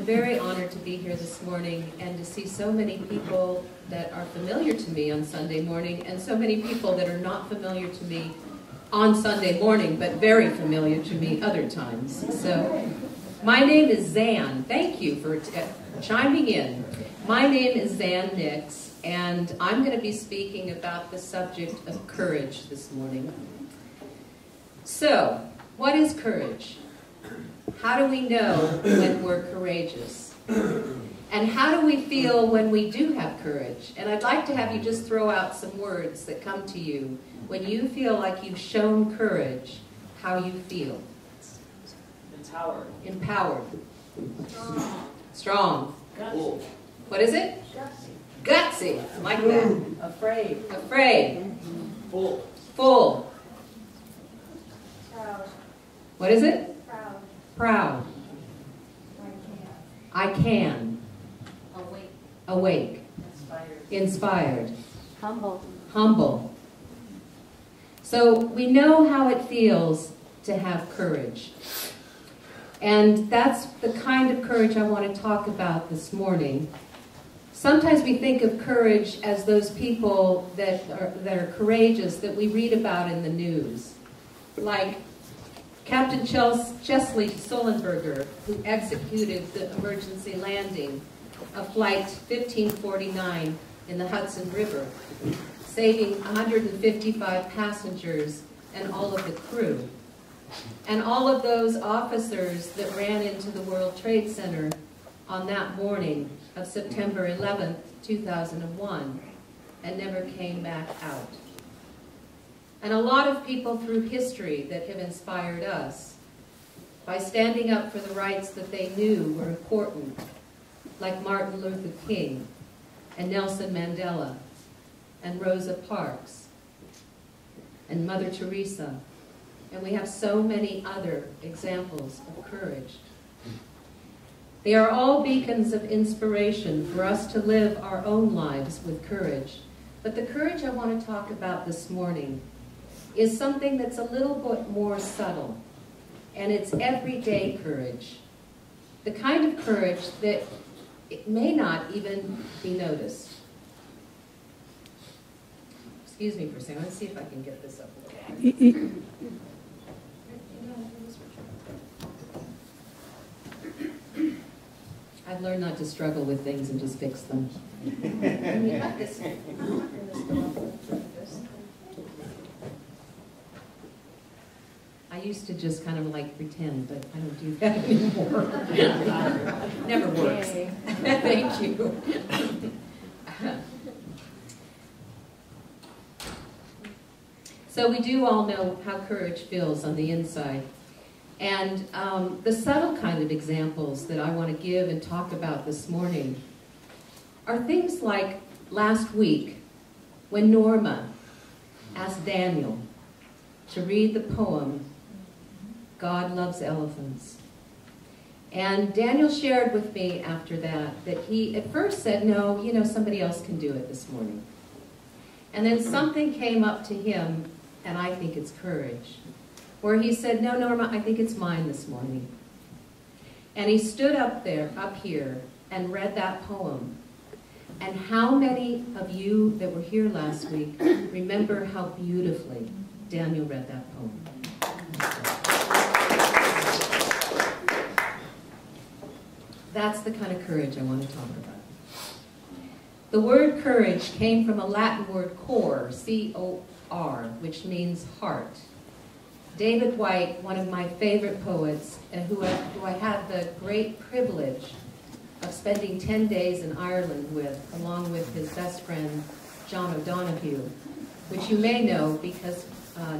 very honored to be here this morning and to see so many people that are familiar to me on Sunday morning and so many people that are not familiar to me on Sunday morning, but very familiar to me other times. So, my name is Zan. Thank you for chiming in. My name is Zan Nix, and I'm going to be speaking about the subject of courage this morning. So, what is courage? How do we know when we're courageous? And how do we feel when we do have courage? And I'd like to have you just throw out some words that come to you when you feel like you've shown courage, how you feel. Empowered. Empowered. Strong. Gutsy. What is it? Gutsy. Gutsy. I like that. Afraid. Afraid. Full. Full. Proud. What is it? Proud. Proud. I can. Awake. Awake. Inspired. Inspired. Humble. Humble. So we know how it feels to have courage. And that's the kind of courage I want to talk about this morning. Sometimes we think of courage as those people that are courageous that we read about in the news. Like Captain Chesley Sullenberger, who executed the emergency landing of Flight 1549 in the Hudson River, saving 155 passengers and all of the crew. And all of those officers that ran into the World Trade Center on that morning of September 11th, 2001, and never came back out. And a lot of people through history that have inspired us by standing up for the rights that they knew were important, like Martin Luther King and Nelson Mandela and Rosa Parks and Mother Teresa. And we have so many other examples of courage. They are all beacons of inspiration for us to live our own lives with courage. But the courage I want to talk about this morning is something that's a little bit more subtle, and it's everyday courage. The kind of courage that it may not even be noticed. Excuse me for a second. Let's see if I can get this up a little bit. I've learned not to struggle with things and just fix them. And you got this. I used to just kind of like pretend, but I don't do that anymore. Never works. Thank you. So we do all know how courage feels on the inside. And the subtle kind of examples that I want to give and talk about this morning are things like last week when Norma asked Daniel to read the poem, God Loves Elephants. And Daniel shared with me after that he at first said, no, you know, somebody else can do it this morning. And then something came up to him, and I think it's courage, where he said, no, Norma, I think it's mine this morning. And he stood up here, and read that poem. And how many of you that were here last week remember how beautifully Daniel read that poem? That's the kind of courage I want to talk about. The word courage came from a Latin word cor, C-O-R, which means heart. David White, one of my favorite poets, who I had the great privilege of spending 10 days in Ireland with, along with his best friend, John O'Donoghue, which you may know because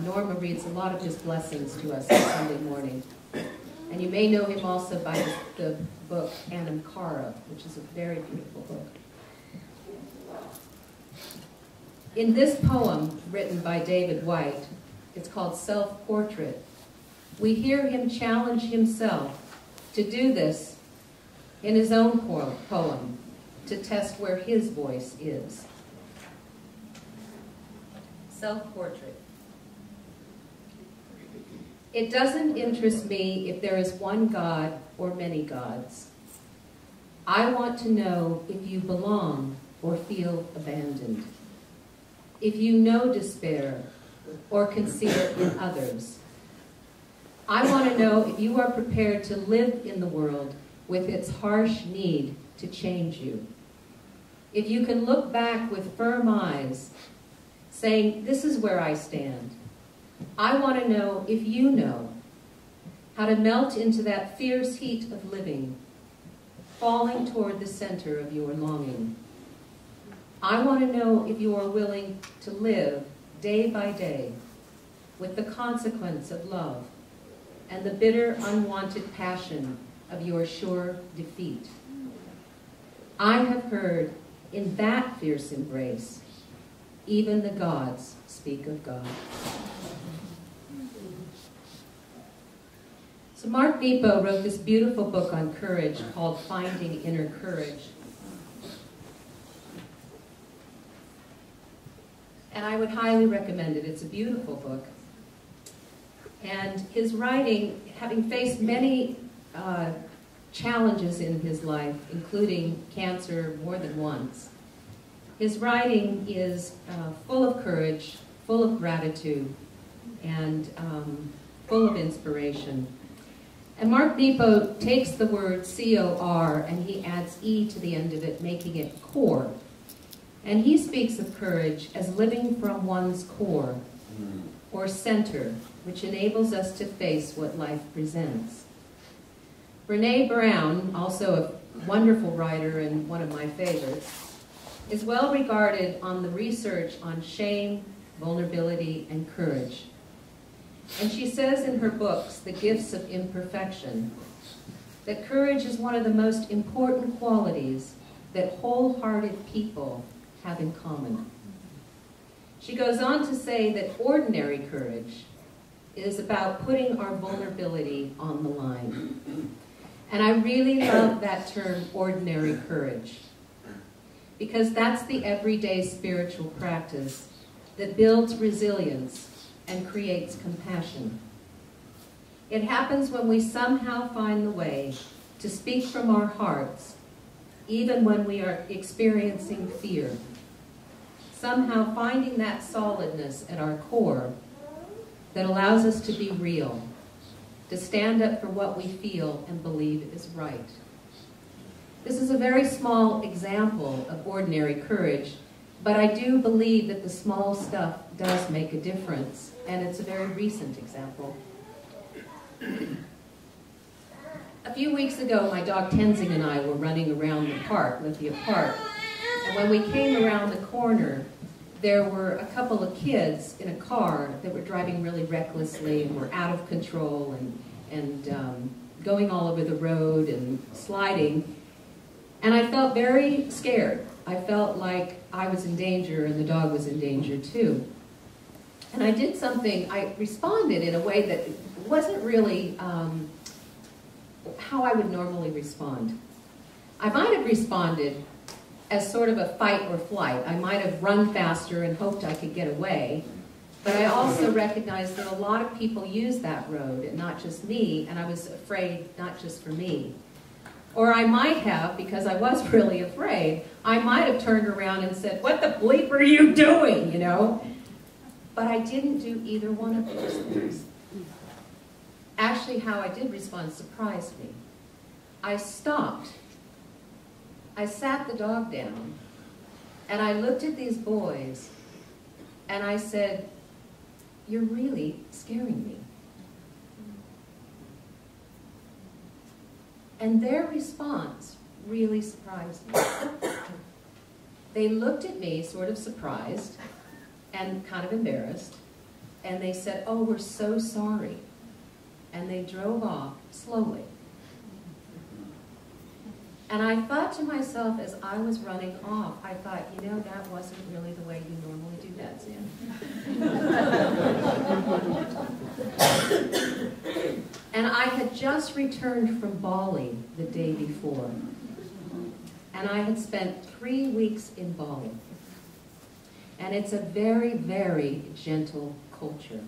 Norma reads a lot of his blessings to us on Sunday morning. And you may know him also by the book Anam Cara, which is a very beautiful book. In this poem written by David White, it's called Self-Portrait, we hear him challenge himself to do this in his own poem to test where his voice is. Self-portrait. It doesn't interest me if there is one God or many gods. I want to know if you belong or feel abandoned, if you know despair or can see it in others. I want to know if you are prepared to live in the world with its harsh need to change you. If you can look back with firm eyes, saying, this is where I stand. I want to know if you know how to melt into that fierce heat of living, falling toward the center of your longing. I want to know if you are willing to live day by day with the consequence of love and the bitter, unwanted passion of your sure defeat. I have heard in that fierce embrace, even the gods speak of God. So Mark Nepo wrote this beautiful book on courage called Finding Inner Courage. And I would highly recommend it. It's a beautiful book. And his writing, having faced many challenges in his life, including cancer more than once, his writing is full of courage, full of gratitude, and full of inspiration. And Mark Nepo takes the word C-O-R and he adds E to the end of it, making it core. And he speaks of courage as living from one's core, or center, which enables us to face what life presents. Brené Brown, also a wonderful writer and one of my favorites, is well regarded on the research on shame, vulnerability, and courage. And she says in her books, The Gifts of Imperfection, that courage is one of the most important qualities that wholehearted people have in common. She goes on to say that ordinary courage is about putting our vulnerability on the line. And I really love that term, ordinary courage, because that's the everyday spiritual practice that builds resilience and creates compassion. It happens when we somehow find the way to speak from our hearts, even when we are experiencing fear. Somehow finding that solidness at our core that allows us to be real, to stand up for what we feel and believe is right. This is a very small example of ordinary courage, but I do believe that the small stuff does make a difference, and it's a very recent example. A few weeks ago, my dog Tenzing and I were running around the park, Lithia Park, and when we came around the corner, there were a couple of kids in a car that were driving really recklessly and were out of control and going all over the road and sliding. And I felt very scared. I felt like I was in danger and the dog was in danger too. And I did something, I responded in a way that wasn't really how I would normally respond. I might have responded as sort of a fight or flight. I might have run faster and hoped I could get away, but I also recognized that a lot of people use that road and not just me, and I was afraid not just for me. Or I might have, because I was really afraid, I might have turned around and said, "What the bleep are you doing?" you know? But I didn't do either one of those things. Actually, how I did respond surprised me. I stopped. I sat the dog down, and I looked at these boys, and I said, "You're really scaring me." And their response really surprised me. They looked at me sort of surprised and kind of embarrassed, and they said, "Oh, we're so sorry." And they drove off slowly. And I thought to myself as I was running off, I thought, you know, that wasn't really the way you normally do that, Zan. And I had just returned from Bali the day before. And I had spent 3 weeks in Bali. And it's a very, very gentle culture.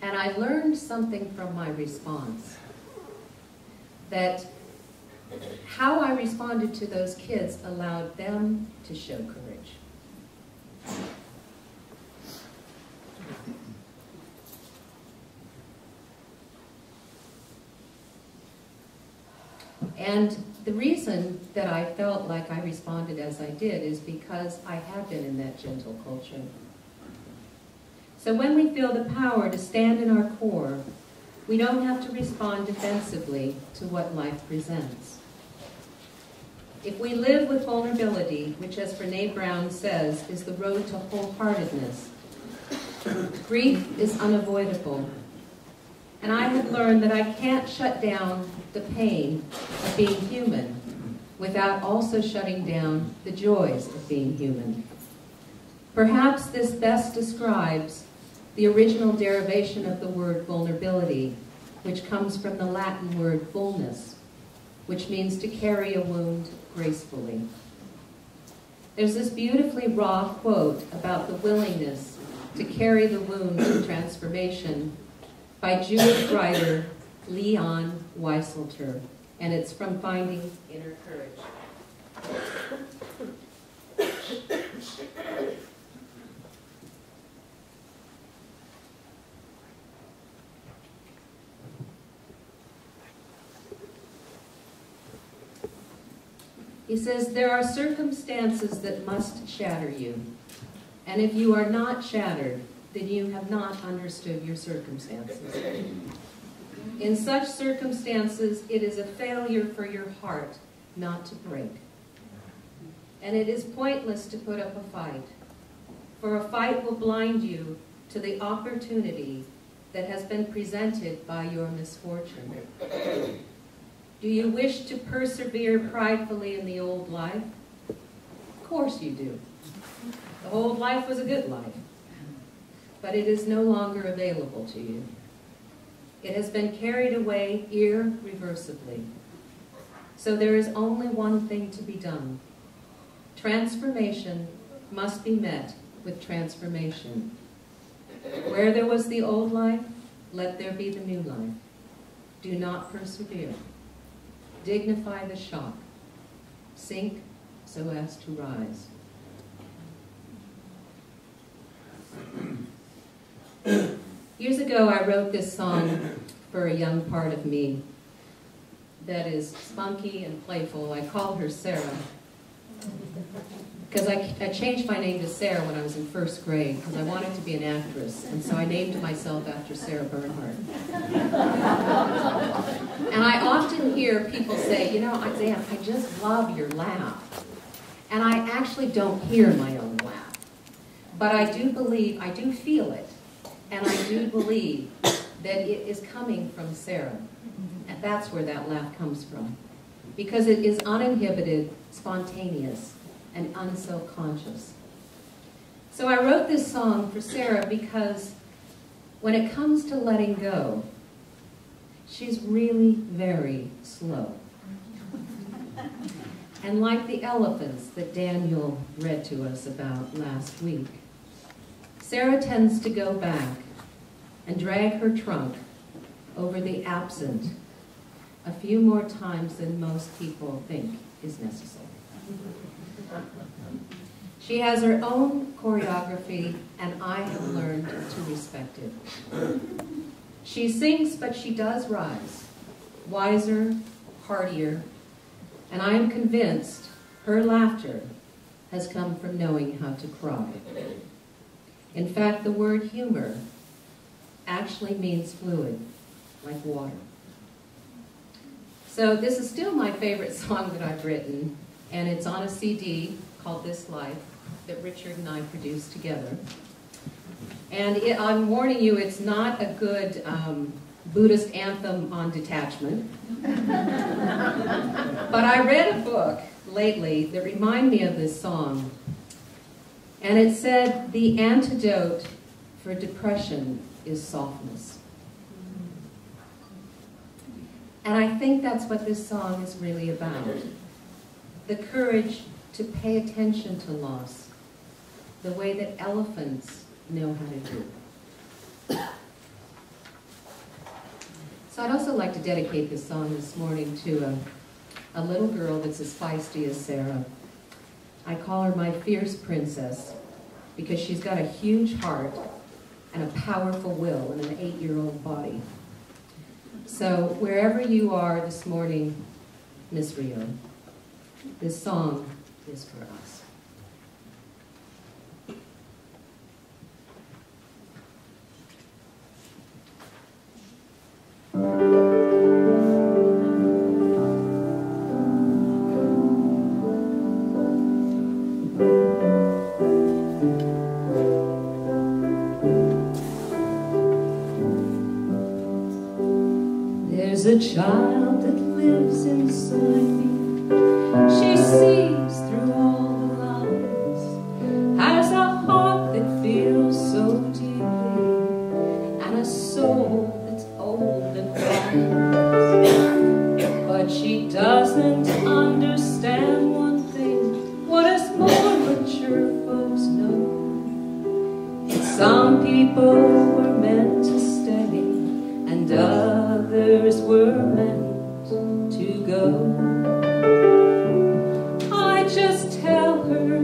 And I learned something from my response, that how I responded to those kids allowed them to show courage. And the reason that I felt like I responded as I did is because I have been in that gentle culture. So when we feel the power to stand in our core, we don't have to respond defensively to what life presents. If we live with vulnerability, which as Brené Brown says, is the road to wholeheartedness, grief is unavoidable. And I have learned that I can't shut down the pain of being human without also shutting down the joys of being human. Perhaps this best describes the original derivation of the word vulnerability, which comes from the Latin word vulnus, which means to carry a wound gracefully. There's this beautifully raw quote about the willingness to carry the wound to transformation by Jewish writer Leon Wieselter, and it's from Finding Inner Courage. He says, there are circumstances that must shatter you, and if you are not shattered, then you have not understood your circumstances. In such circumstances, it is a failure for your heart not to break. And it is pointless to put up a fight, for a fight will blind you to the opportunity that has been presented by your misfortune. Do you wish to persevere pridefully in the old life? Of course you do. The old life was a good life, but it is no longer available to you. It has been carried away irreversibly. So there is only one thing to be done. Transformation must be met with transformation. Where there was the old life, let there be the new life. Do not persevere. Dignify the shock. Sink so as to rise. Years ago, I wrote this song for a young part of me that is spunky and playful. I called her Sarah because I changed my name to Sarah when I was in first grade because I wanted to be an actress, and so I named myself after Sarah Bernhardt. And I often hear people say, you know, Zan, I just love your laugh. And I actually don't hear my own laugh. But I do believe, I do feel it. And I do believe that it is coming from Sarah. And that's where that laugh comes from. Because it is uninhibited, spontaneous, and unself-conscious. So I wrote this song for Sarah because when it comes to letting go, she's really very slow. And like the elephants that Daniel read to us about last week, Sarah tends to go back and drag her trunk over the absent a few more times than most people think is necessary. She has her own choreography, and I have learned to respect it. She sinks, but she does rise, wiser, heartier, and I am convinced her laughter has come from knowing how to cry. In fact, the word humor actually means fluid, like water. So this is still my favorite song that I've written, and it's on a CD called This Life that Richard and I produced together. And I'm warning you, it's not a good Buddhist anthem on detachment. But I read a book lately that reminded me of this song. And it said, the antidote for depression is softness. And I think that's what this song is really about. The courage to pay attention to loss, the way that elephants know how to do. So I'd also like to dedicate this song this morning to a little girl that's as feisty as Sarah. I call her my fierce princess because she's got a huge heart and a powerful will and an 8-year-old body. So wherever you are this morning, Miss Rio, this song is for us. There's a child that lives inside me. She sees through all the lies, has a heart that feels so deeply, and a soul that's old and wise. But she doesn't understand one thing, what us more mature folks know. Some people were meant to stay, and others were meant to go. I just tell her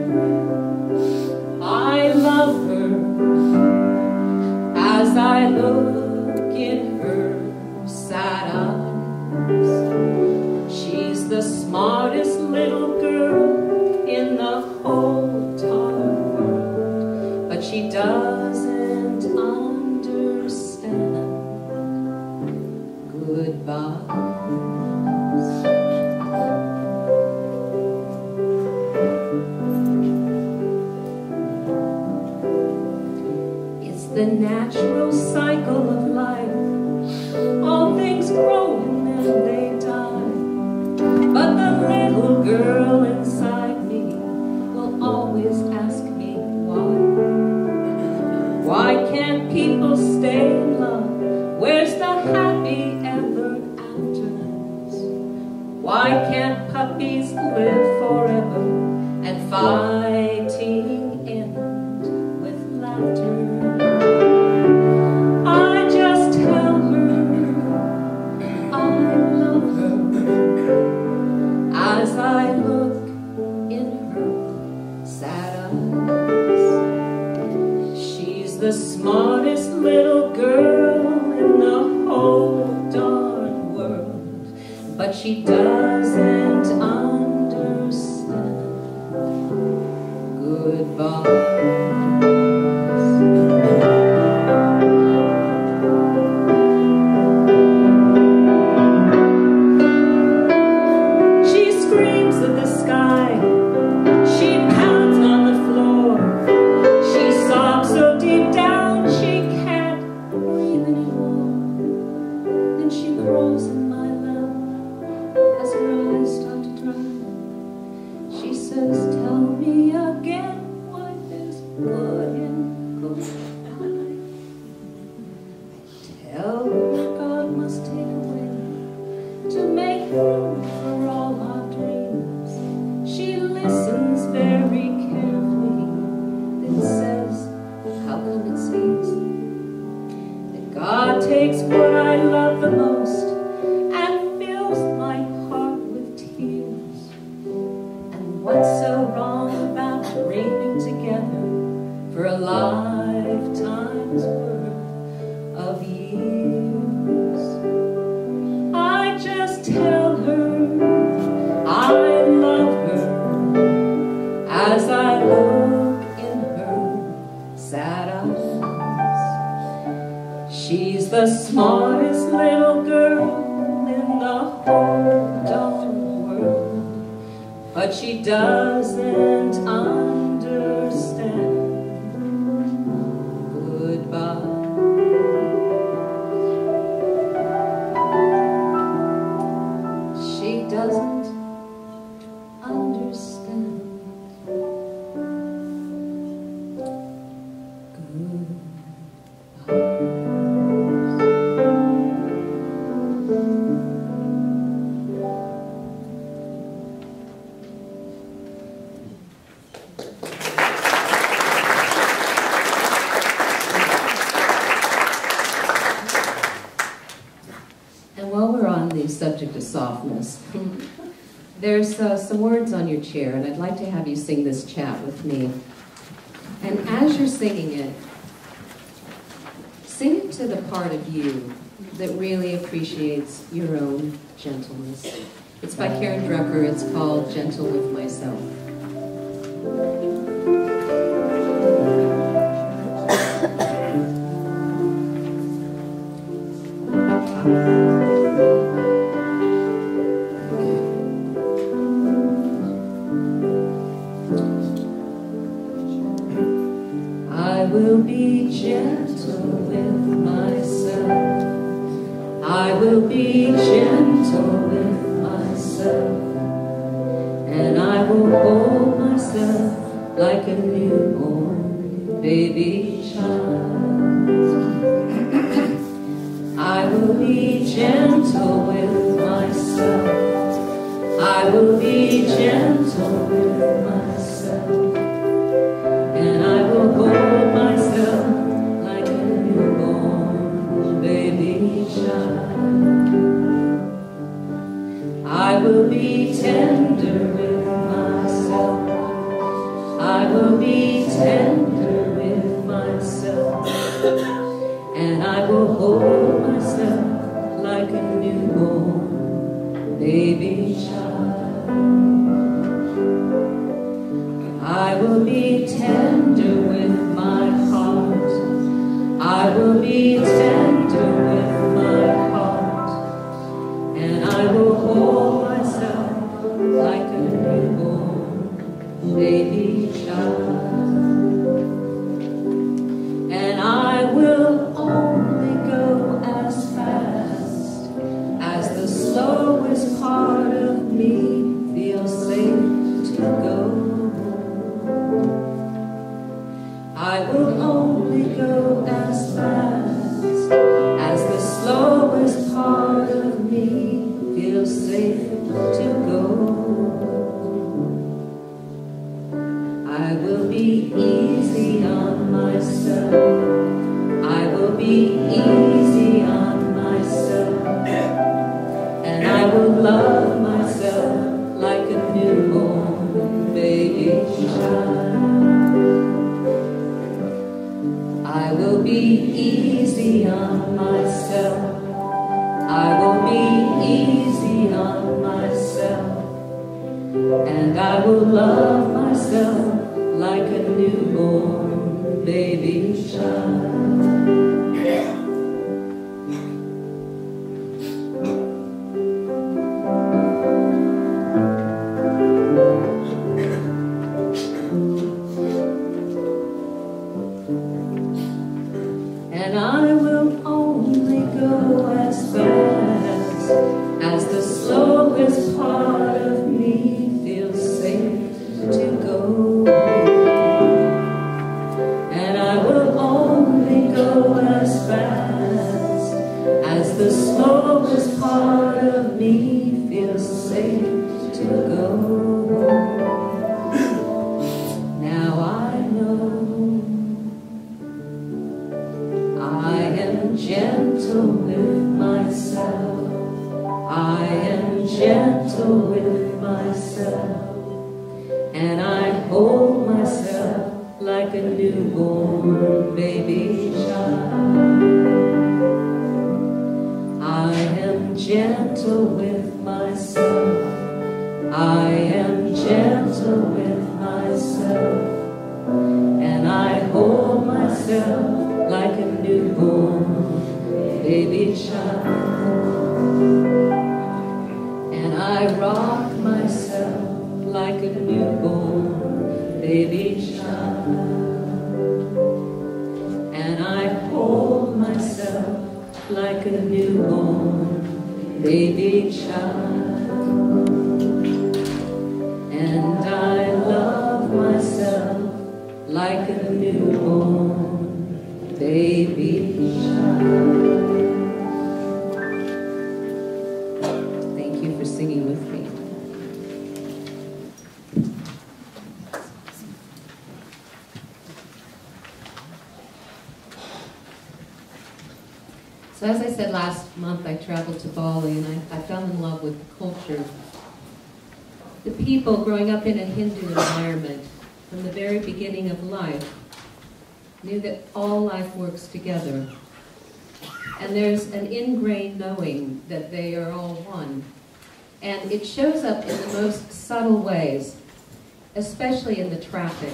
I love her as I look in her sad eyes. She's the smartest little girl in the whole darn world, but she doesn't understand goodbyes. It's the natural cycle of life. All things grow and then they die. But the little girl inside me will always ask me why. Why can't people stay in love? Where's the happy ever afters? Why can't puppies live forever and fighting end with laughter? I just tell her I love her as I look in her sad eyes. She's the smartest little girl in the whole darn world, but she doesn't understand goodbye. And while we're on the subject of softness, There's some words on your chair, and I'd like to have you sing this chat with me. And as you're singing it, sing it to the part of you that really appreciates your own gentleness. It's by Karen Drucker. It's called Gentle with Myself. I will be gentle with myself. I will be gentle with myself. And I will hold myself like a newborn baby child. I will be gentle with myself. I will be gentle with myself. And I will hold myself like a newborn baby child. I will be tender with myself. I will be tender with myself. And I will hold myself like a newborn baby child. I will be tender with my heart. I will be tender with my heart. And I will hold myself like a newborn baby child. And I will only go as fast as the slowest part of me feels safe to go. I will only go as fast as the slowest part of me feels safe to go. I will be easy on myself. I will be easy on myself. And I will love myself like a newborn baby child. I will be easy on myself. I will be easy on myself. And I will love myself like a newborn baby child. And I will only go as fast as the slowest part of me feels safe to go. And I will only go as fast as the slowest part of me feels safe to go. Now I know I am gentle with myself. I am gentle with myself. And I hold myself like a newborn baby child. I am gentle with myself. I am gentle with myself. And I hold myself like a newborn baby child. And I rock myself like a newborn baby child. And I hold myself like a newborn baby child. And I love myself like a newborn baby child. Thank you for singing with me. So as I said last month, I traveled to Bali and I fell in love with the culture the people growing up in a Hindu environment from the very beginning of life knew that all life works together. And there's an ingrained knowing that they are all one. And it shows up in the most subtle ways, especially in the traffic.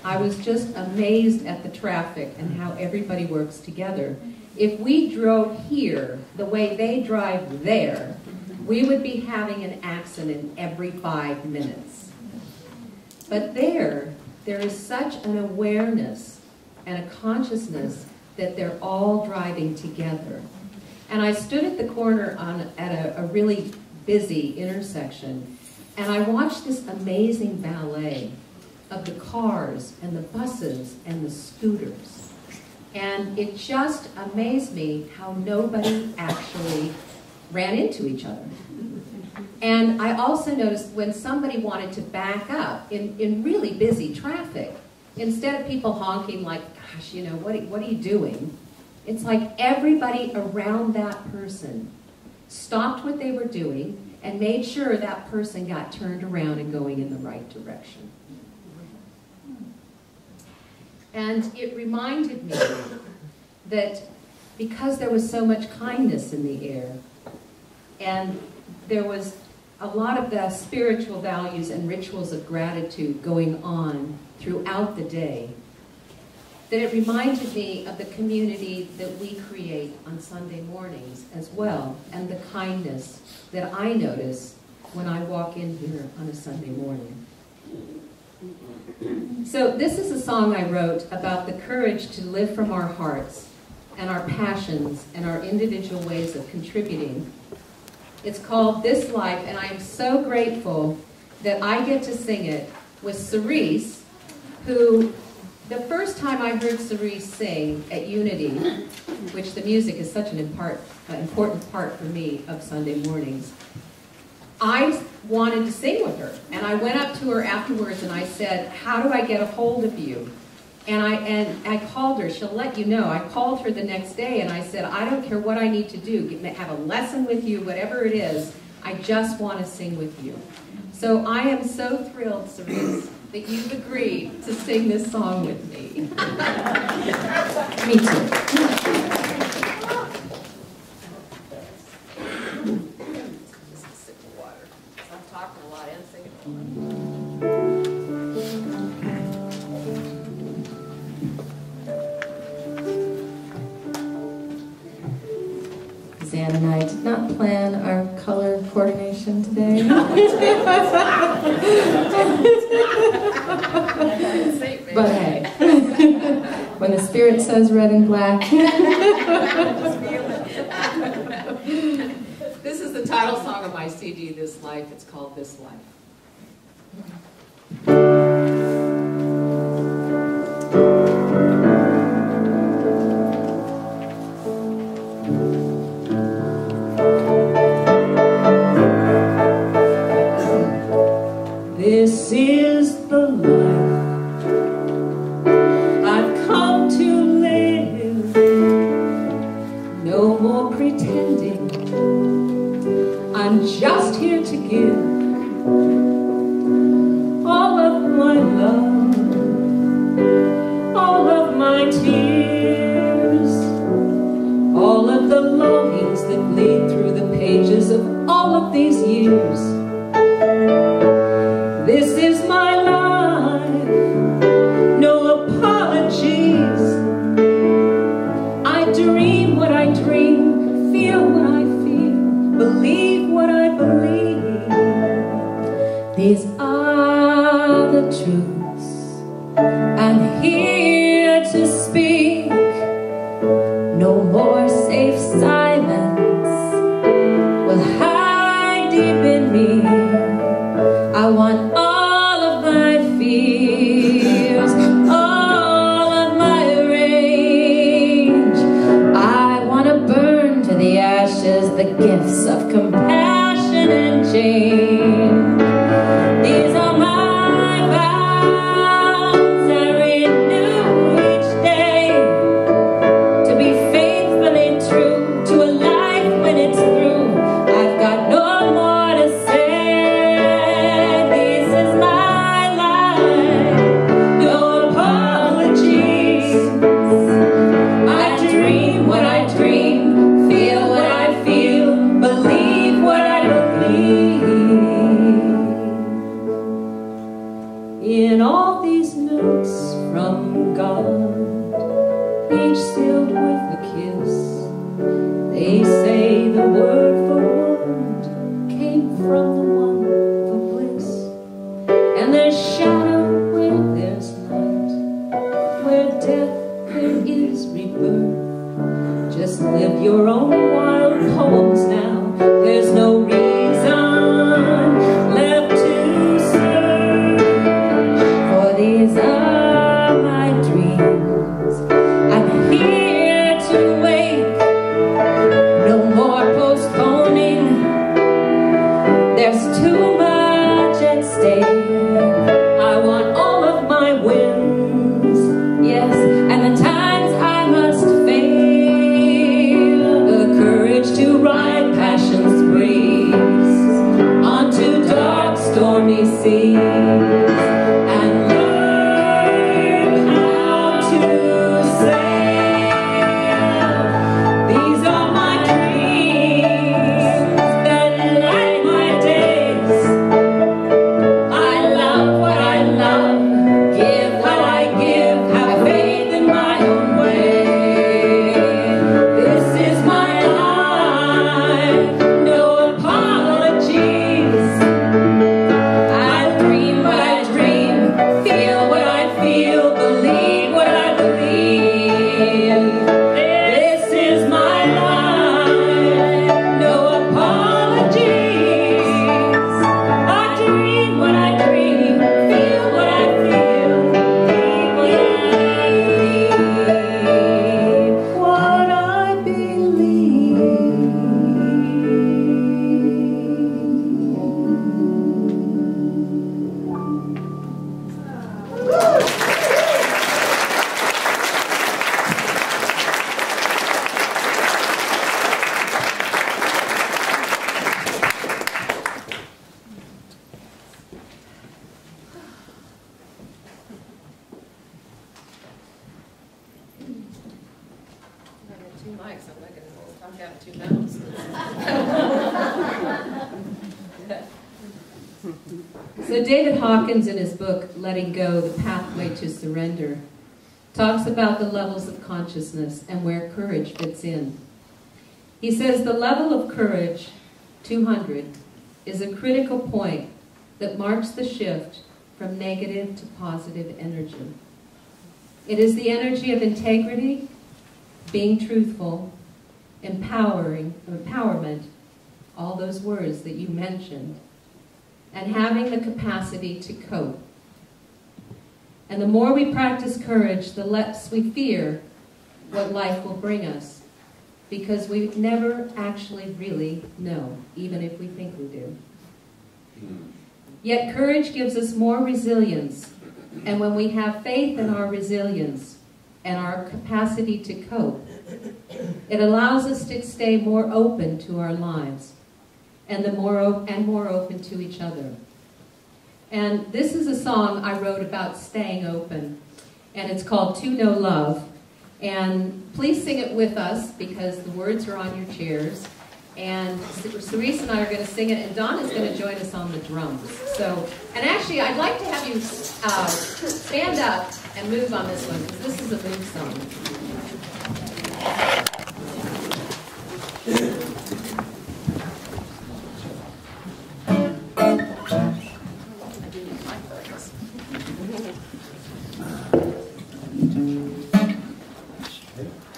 I was just amazed at the traffic and how everybody works together. If we drove here the way they drive there, we would be having an accident every 5 minutes. But there is such an awareness and a consciousness that they're all driving together. And I stood at the corner at a really busy intersection, and I watched this amazing ballet of the cars and the buses and the scooters. And it just amazed me how nobody actually ran into each other. And I also noticed when somebody wanted to back up in really busy traffic, instead of people honking like, gosh, you know, what are you doing? It's like everybody around that person stopped what they were doing and made sure that person got turned around and going in the right direction. And it reminded me that because there was so much kindness in the air, and there was a lot of the spiritual values and rituals of gratitude going on throughout the day, that it reminded me of the community that we create on Sunday mornings as well, and the kindness that I notice when I walk in here on a Sunday morning. So this is a song I wrote about the courage to live from our hearts and our passions and our individual ways of contributing. It's called This Life, and I am so grateful that I get to sing it with Cerise, who, the first time I heard Cerise sing at Unity, which the music is such an important part for me of Sunday mornings, I wanted to sing with her. And I went up to her afterwards and I said, how do I get a hold of you? And I called her. She'll let you know. I called her the next day and I said, I don't care what I need to do. Have a lesson with you, whatever it is. I just want to sing with you. So I am so thrilled, Cerise, that you've agreed to sing this song with me. Me too. Zan and I did not plan our color coordination today. But hey, when the spirit says red and black. This is the title song of my CD, This Life. It's called This Life. This is the life I've come to live. No more pretending. I'm just here to give all of my love, all of my tears, all of the longings that bleed through the pages of all of these years. This is my life, no apologies. I dream what I dream, feel what I feel, believe what I believe. These are the truths I'm here to speak. No more safe silence will hide deep in me. I want all of my fears, all of my rage. I want to burn to the ashes the gifts of compassion and change. These are my vows I renew each day, to be faithfully true to a life when it's through. I've got no more to say. They say the word for wound came from the one for bliss. And there's shadow where there's light, where death there is rebirth. Just live your own wild poems now. There's no reason left to search. For these are my dreams. I'm here to wake. No more postponing. There's too much at stake. I want all of my wins, yes, and the times I must fail. The courage to ride passion's breeze onto dark, stormy seas. And learn how to sail. These are my dreams that light my days. I love what I love, give what I give, have faith in my own way. This is my life, no apologies. I dream what I dream, feel what I feel, believe what I believe. This is my life, no apologies. I dream what I dream, feel what I feel, believe what I believe. I got 2 mics, I'm not going to talk out of 2 mouths. So David Hawkins, in his book, Letting Go, The Pathway to Surrender, talks about the levels of consciousness and where courage fits in. He says the level of courage, 200, is a critical point that marks the shift from negative to positive energy. It is the energy of integrity, being truthful, empowerment, all those words that you mentioned, and having the capacity to cope. And the more we practice courage, the less we fear what life will bring us, because we never actually really know, even if we think we do. Yet courage gives us more resilience, and when we have faith in our resilience and our capacity to cope, it allows us to stay more open to our lives and more open to each other. And this is a song I wrote about staying open, and it's called To Know Love. And please sing it with us, because the words are on your chairs. And Cerise and I are going to sing it, and Don is going to join us on the drums. So, and actually, I'd like to have you stand up and move on this one, because this is a move song.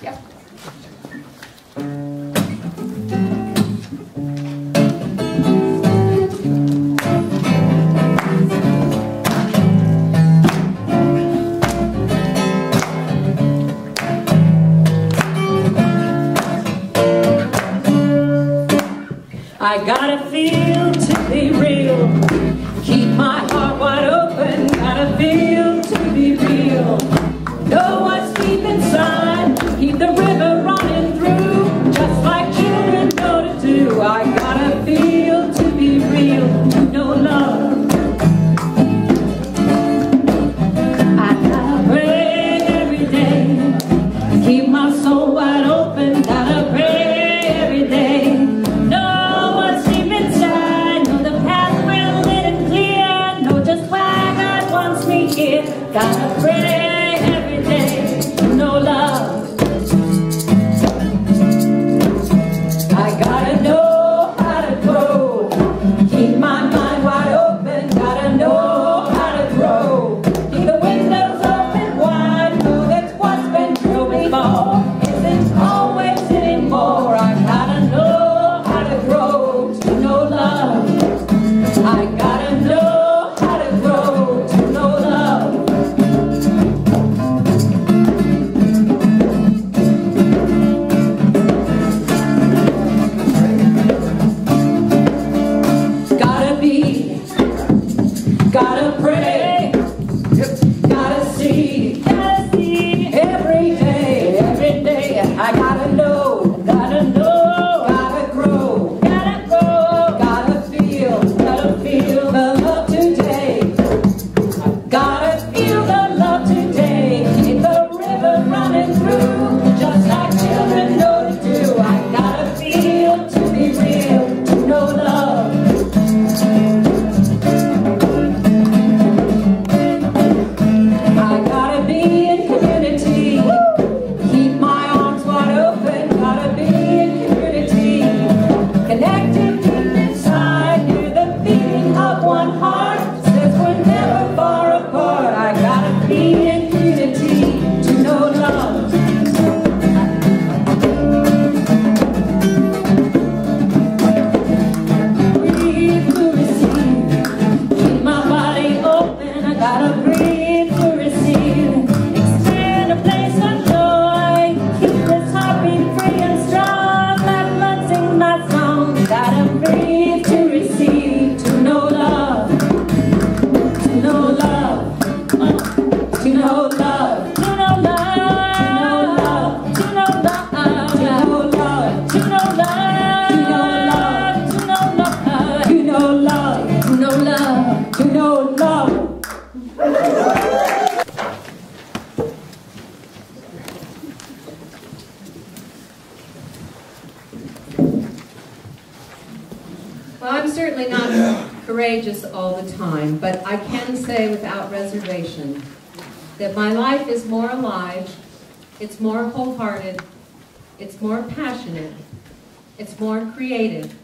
Yep. I gotta feel to be real. Keep my heart wide open. Gotta feel to be real. Know what's deep inside. Keep the river running through, just like children know to do. I gotta feel to be real. To know love. I gotta pray every day. Keep my soul wide open. Gotta pray every day. Know what's deep inside. Know the path will lead it clear. Know just why God wants me here. Well, I'm certainly not courageous all the time, but I can say without reservation that my life is more alive, it's more wholehearted, it's more passionate, it's more creative,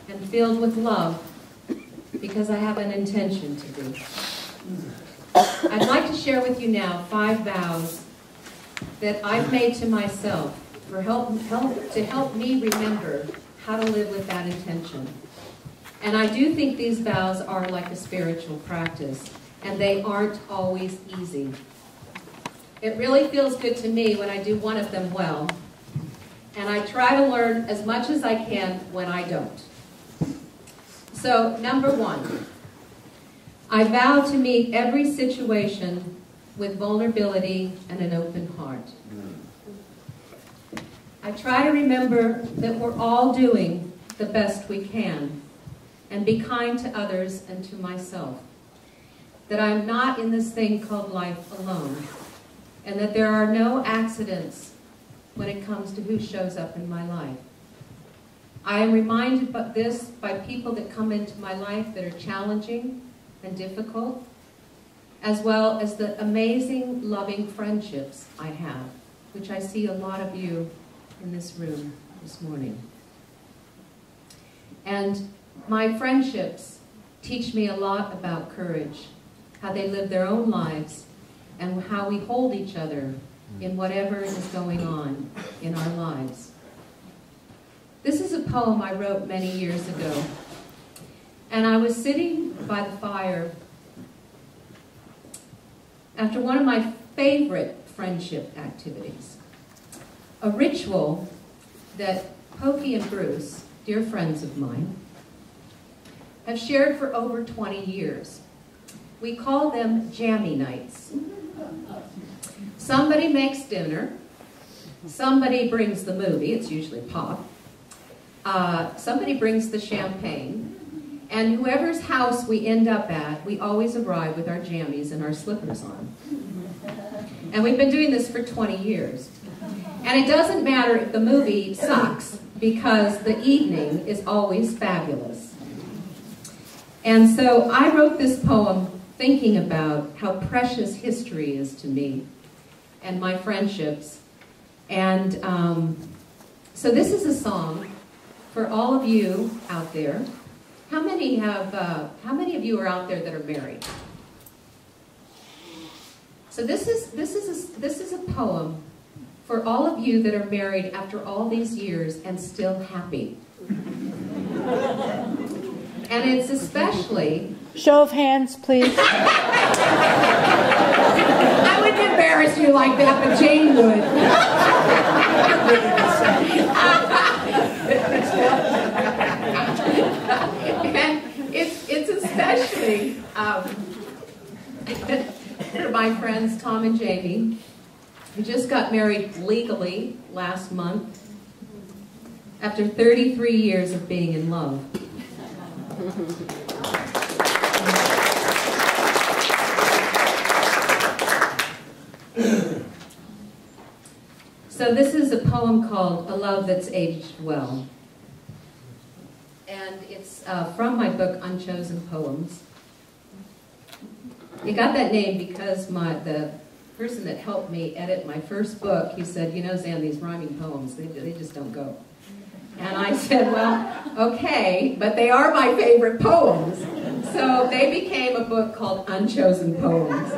and filled with love because I have an intention to be. I'd like to share with you now 5 vows that I've made to myself to help me remember how to live with that intention. And I do think these vows are like a spiritual practice, and they aren't always easy. It really feels good to me when I do one of them well, and I try to learn as much as I can when I don't. So, number 1, I vow to meet every situation with vulnerability and an open heart. I try to remember that we're all doing the best we can and be kind to others and to myself. That I'm not in this thing called life alone, and that there are no accidents when it comes to who shows up in my life. I am reminded of this by people that come into my life that are challenging and difficult, as well as the amazing, loving friendships I have, which I see a lot of you in this room this morning. And my friendships teach me a lot about courage, how they live their own lives, and how we hold each other in whatever is going on in our lives. This is a poem I wrote many years ago, and I was sitting by the fire after one of my favorite friendship activities, a ritual that Pokey and Bruce, dear friends of mine, have shared for over 20 years. We call them jammy nights. Somebody makes dinner, somebody brings the movie, it's usually pop, somebody brings the champagne, and whoever's house we end up at, we always arrive with our jammies and our slippers on. And we've been doing this for 20 years. And it doesn't matter if the movie sucks, because the evening is always fabulous. And so I wrote this poem thinking about how precious history is to me and my friendships. And so this is a song for all of you out there. How many of you are out there that are married? So this is a poem for all of you that are married after all these years and still happy. And it's especially... Show of hands, please. I wouldn't embarrass you like that, but Jane would. And it's especially for my friends Tom and Jamie, who just got married legally last month after 33 years of being in love. So this is a poem called A Love That's Aged Well. And it's from my book, Unchosen Poems. It got that name because the person that helped me edit my first book, he said, you know, Zan, these rhyming poems, they just don't go. And I said, well, okay, but they are my favorite poems. So they became a book called Unchosen Poems.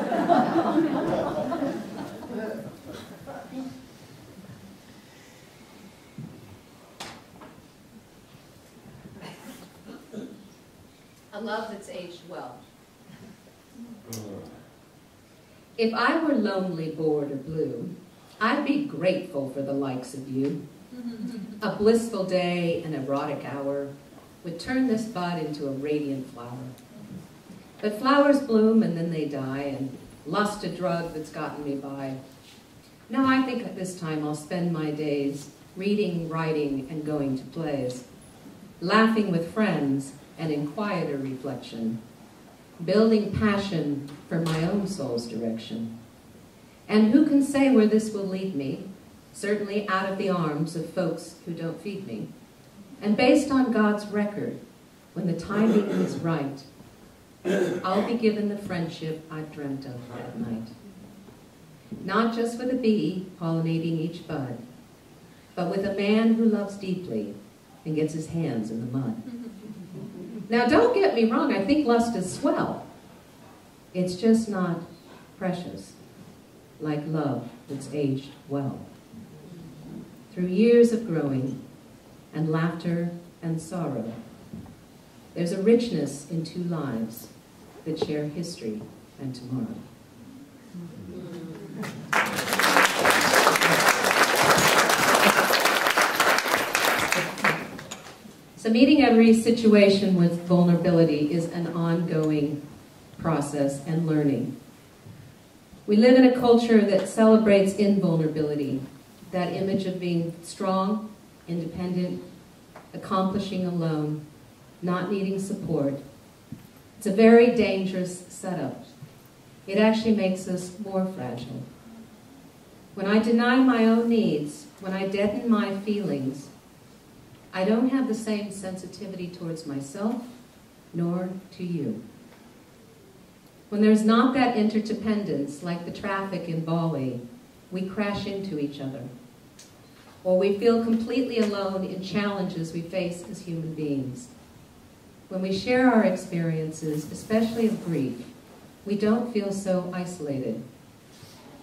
A love that's aged well. If I were lonely, bored, or blue, I'd be grateful for the likes of you. A blissful day, an erotic hour, would turn this bud into a radiant flower. But flowers bloom and then they die, and lust a drug that's gotten me by. No, I think at this time I'll spend my days reading, writing, and going to plays, laughing with friends, and in quieter reflection, building passion for my own soul's direction. And who can say where this will lead me? Certainly out of the arms of folks who don't feed me. And based on God's record, when the timing is right, I'll be given the friendship I've dreamt of that night. Not just with a bee pollinating each bud, but with a man who loves deeply and gets his hands in the mud. Now, don't get me wrong, I think lust is swell. It's just not precious, like love that's aged well. Through years of growing, and laughter and sorrow, there's a richness in two lives that share history and tomorrow. So meeting every situation with vulnerability is an ongoing process and learning. We live in a culture that celebrates invulnerability, that image of being strong, independent, accomplishing alone, not needing support. It's a very dangerous setup. It actually makes us more fragile. When I deny my own needs, when I deaden my feelings, I don't have the same sensitivity towards myself, nor to you. When there's not that interdependence, like the traffic in Bali, we crash into each other. Or we feel completely alone in challenges we face as human beings. When we share our experiences, especially of grief, we don't feel so isolated.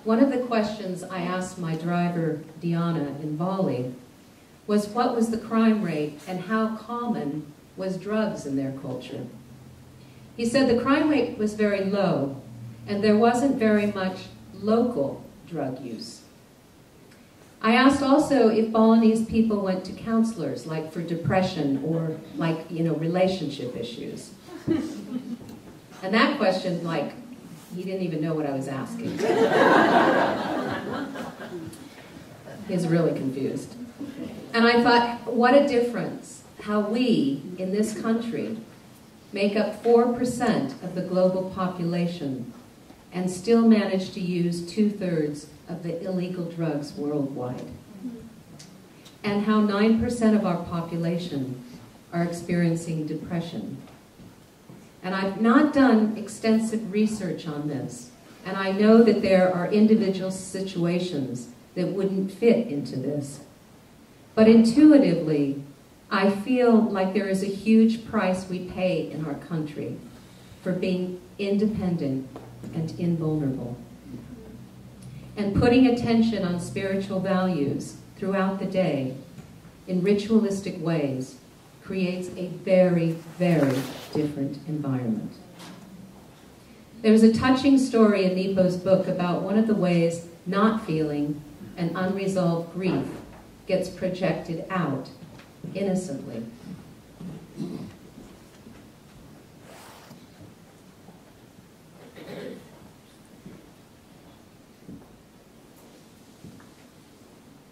One of the questions I asked my driver, Diana, in Bali, was what was the crime rate and how common was drugs in their culture. He said the crime rate was very low and there wasn't very much local drug use. I asked also if Balinese people went to counselors, like for depression or like, relationship issues. And that question, he didn't even know what I was asking. He's really confused. And I thought, what a difference how we, in this country, make up 4% of the global population and still manage to use 2/3 of the illegal drugs worldwide. And how 9% of our population are experiencing depression. And I've not done extensive research on this, and I know that there are individual situations that wouldn't fit into this. But intuitively, I feel like there is a huge price we pay in our country for being independent and invulnerable. And putting attention on spiritual values throughout the day in ritualistic ways creates a very, very different environment. There's a touching story in Nepo's book about one of the ways not feeling and unresolved grief gets projected out innocently.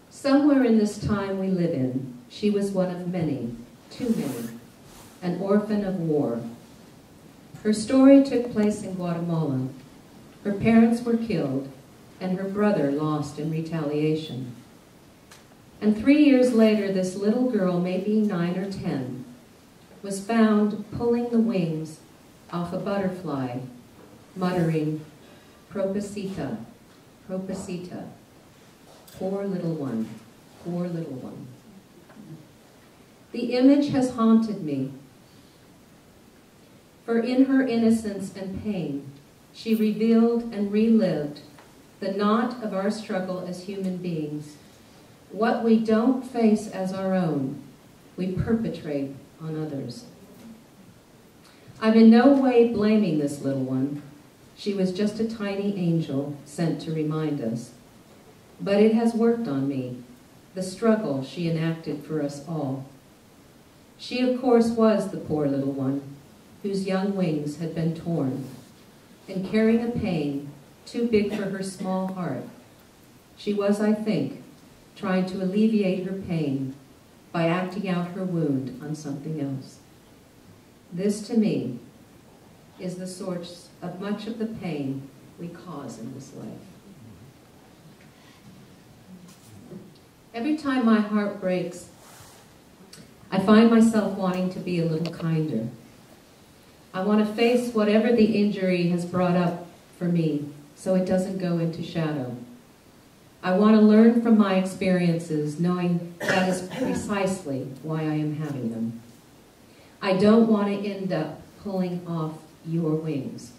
Somewhere in this time we live in, she was one of many, too many, an orphan of war. Her story took place in Guatemala. Her parents were killed, and her brother lost in retaliation. And 3 years later, this little girl, maybe 9 or 10, was found pulling the wings off a butterfly, muttering, "Proposita, proposita, poor little one, poor little one." The image has haunted me, for in her innocence and pain, she revealed and relived the knot of our struggle as human beings. What we don't face as our own, we perpetrate on others. I'm in no way blaming this little one. She was just a tiny angel sent to remind us. But it has worked on me, the struggle she enacted for us all. She, of course, was the poor little one whose young wings had been torn, and carrying a pain too big for her small heart. She was, I think, trying to alleviate her pain by acting out her wound on something else. This, to me, is the source of much of the pain we cause in this life. Every time my heart breaks, I find myself wanting to be a little kinder. I want to face whatever the injury has brought up for me so it doesn't go into shadow. I want to learn from my experiences, knowing that is precisely why I am having them. I don't want to end up pulling off your wings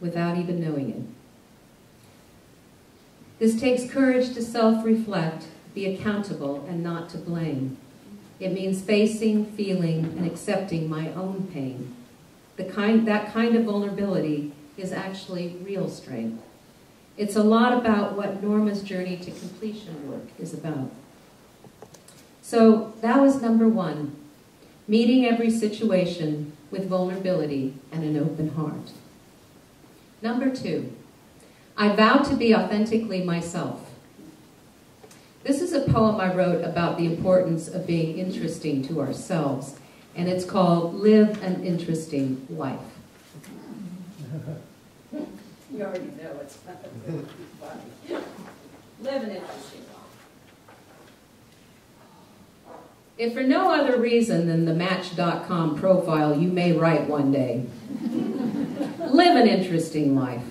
without even knowing it. This takes courage to self-reflect, be accountable, and not to blame. It means facing, feeling, and accepting my own pain. That kind of vulnerability is actually real strength. It's a lot about what Norma's journey to completion work is about. So that was number one, meeting every situation with vulnerability and an open heart. Number two, I vow to be authentically myself. This is a poem I wrote about the importance of being interesting to ourselves, and it's called Live an Interesting Life. You already know it's not funny. Live an interesting life. If for no other reason than the Match.com profile you may write one day, live an interesting life.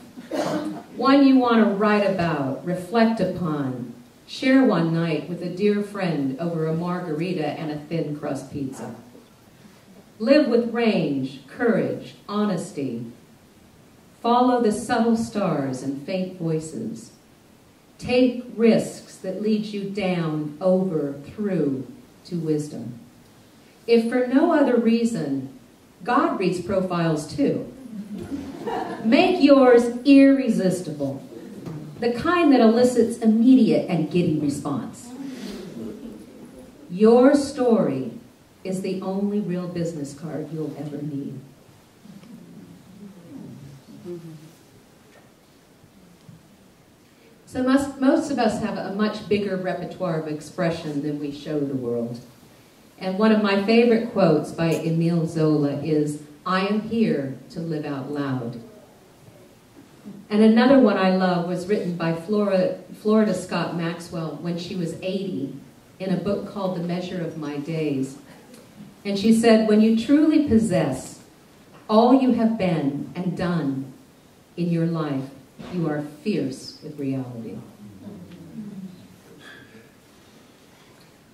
One you want to write about, reflect upon, share one night with a dear friend over a margarita and a thin crust pizza. Live with range, courage, honesty. Follow the subtle stars and faint voices. Take risks that lead you down, over, through to wisdom. If for no other reason, God reads profiles too. Make yours irresistible, the kind that elicits immediate and giddy response. Your story is the only real business card you'll ever need. So most of us have a much bigger repertoire of expression than we show the world. And one of my favorite quotes by Emile Zola is, "I am here to live out loud." And another one I love was written by Florida Scott Maxwell when she was 80 in a book called The Measure of My Days. And she said, "When you truly possess all you have been and done in your life, you are fierce with reality."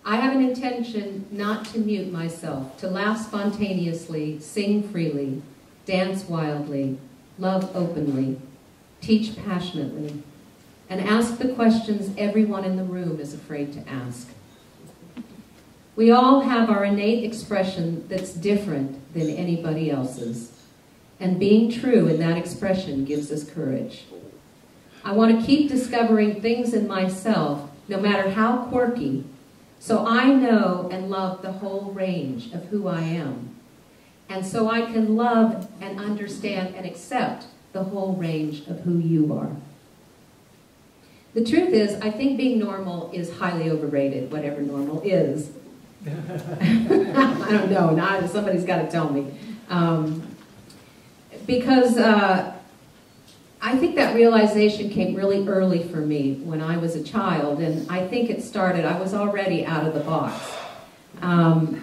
I have an intention not to mute myself, to laugh spontaneously, sing freely, dance wildly, love openly, teach passionately, and ask the questions everyone in the room is afraid to ask. We all have our innate expression that's different than anybody else's, and being true in that expression gives us courage. I want to keep discovering things in myself, no matter how quirky, so I know and love the whole range of who I am, and so I can love and understand and accept the whole range of who you are. The truth is, I think being normal is highly overrated, whatever normal is. I don't know, now somebody's got to tell me. Because I think that realization came really early for me when I was a child, and I think it started, I was already out of the box.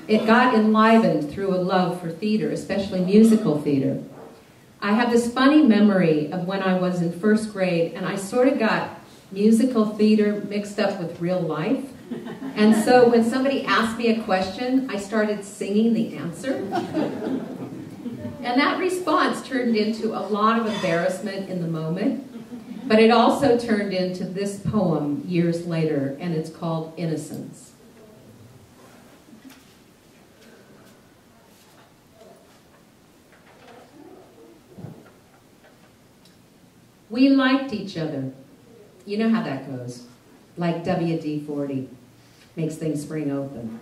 It got enlivened through a love for theater, especially musical theater. I have this funny memory of when I was in first grade, and I sort of got musical theater mixed up with real life. And so when somebody asked me a question, I started singing the answer. And that response turned into a lot of embarrassment in the moment, but it also turned into this poem years later, and it's called Innocence. We liked each other. You know how that goes. Like WD-40. Makes things spring open.